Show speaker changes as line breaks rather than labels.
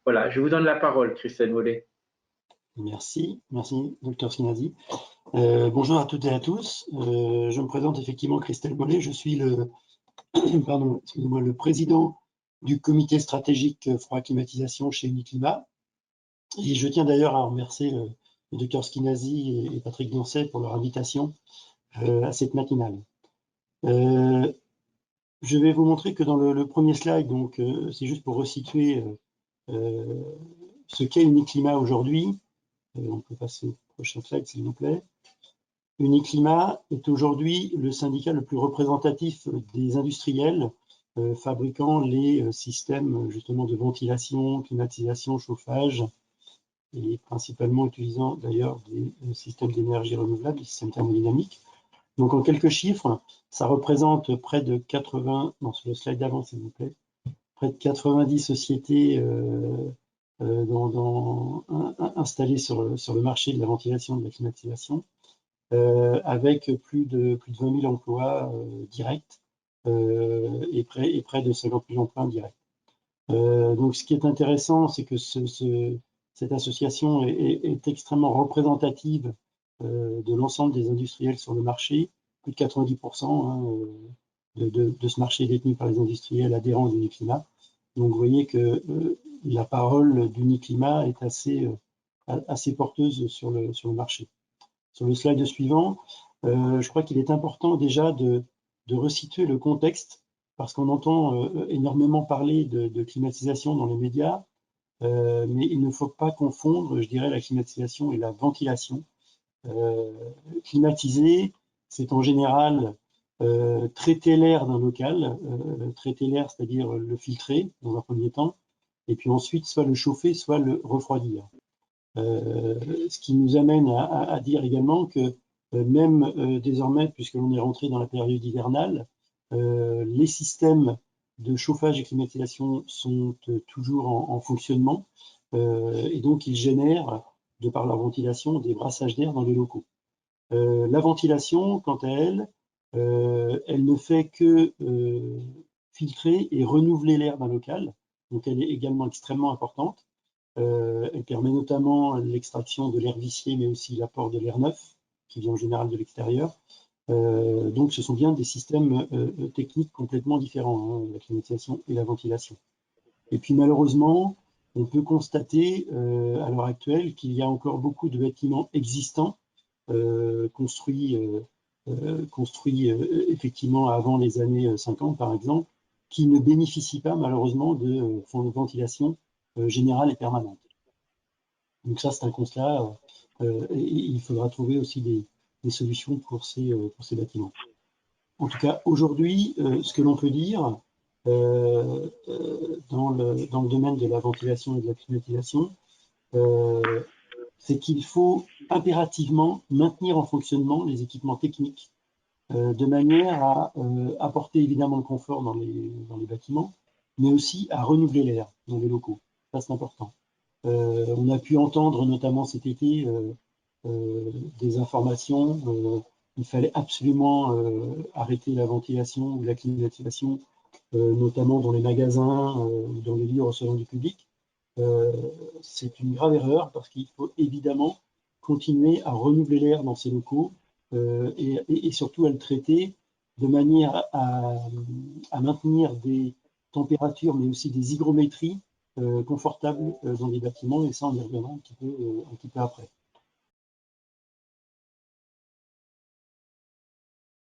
Voilà, je vous donne la parole, Christelle Mollet.
Merci, merci, docteur Sinazi. Bonjour à toutes et à tous. Je me présente effectivement Christelle Mollet. Je suis pardon, excusez-moi, le président du comité stratégique froid climatisation chez Uniclimat. Et je tiens d'ailleurs à remercier le docteur Sinazi et Patrick Doncet pour leur invitation à cette matinale. Je vais vous montrer que dans le premier slide, donc c'est juste pour resituer ce qu'est Uniclimat aujourd'hui. On peut passer au prochain slide, s'il vous plaît. Uniclimat est aujourd'hui le syndicat le plus représentatif des industriels fabriquant les systèmes justement de ventilation, climatisation, chauffage, et principalement utilisant d'ailleurs des systèmes d'énergie renouvelable, des systèmes thermodynamiques. Donc en quelques chiffres, ça représente près de 80, non sur le slide d'avant s'il vous plaît, près de 90 sociétés installées sur le marché de la ventilation et de la climatisation, avec plus de 20 000 emplois directs et près de 50 000 emplois indirects. Donc ce qui est intéressant, c'est que cette association est extrêmement représentative de l'ensemble des industriels sur le marché. Plus de 90% de ce marché est détenu par les industriels adhérents d'Uniclimat. Donc vous voyez que la parole d'Uniclimat est assez porteuse sur le marché. Sur le slide suivant, je crois qu'il est important déjà de resituer le contexte, parce qu'on entend énormément parler de climatisation dans les médias, mais il ne faut pas confondre, je dirais, la climatisation et la ventilation. Climatiser, c'est en général traiter l'air d'un local, traiter l'air, c'est-à-dire le filtrer dans un premier temps, et puis ensuite soit le chauffer, soit le refroidir. Ce qui nous amène à dire également que même désormais, puisque l'on est rentré dans la période hivernale, les systèmes de chauffage et climatisation sont toujours en fonctionnement et donc ils génèrent, de par leur ventilation, des brassages d'air dans les locaux. La ventilation, quant à elle, elle ne fait que filtrer et renouveler l'air d'un local, donc elle est également extrêmement importante. Elle permet notamment l'extraction de l'air vicié, mais aussi l'apport de l'air neuf, qui vient en général de l'extérieur. Donc ce sont bien des systèmes techniques complètement différents, hein, la climatisation et la ventilation. Et puis malheureusement, on peut constater à l'heure actuelle qu'il y a encore beaucoup de bâtiments existants construits effectivement avant les années 50 par exemple, qui ne bénéficient pas malheureusement de fonds de ventilation générale et permanente. Donc ça, c'est un constat. Et il faudra trouver aussi des solutions pour ces bâtiments. En tout cas, aujourd'hui, ce que l'on peut dire dans le domaine de la ventilation et de la climatisation, c'est qu'il faut impérativement maintenir en fonctionnement les équipements techniques de manière à apporter évidemment le confort dans les bâtiments, mais aussi à renouveler l'air dans les locaux. Ça, c'est important. On a pu entendre notamment cet été des informations. Il fallait absolument arrêter la ventilation ou la climatisation, notamment dans les magasins ou dans les lieux recevant du public. C'est une grave erreur parce qu'il faut évidemment continuer à renouveler l'air dans ces locaux et surtout à le traiter de manière à maintenir des températures mais aussi des hygrométries confortables dans les bâtiments, et ça on y reviendra un petit peu après.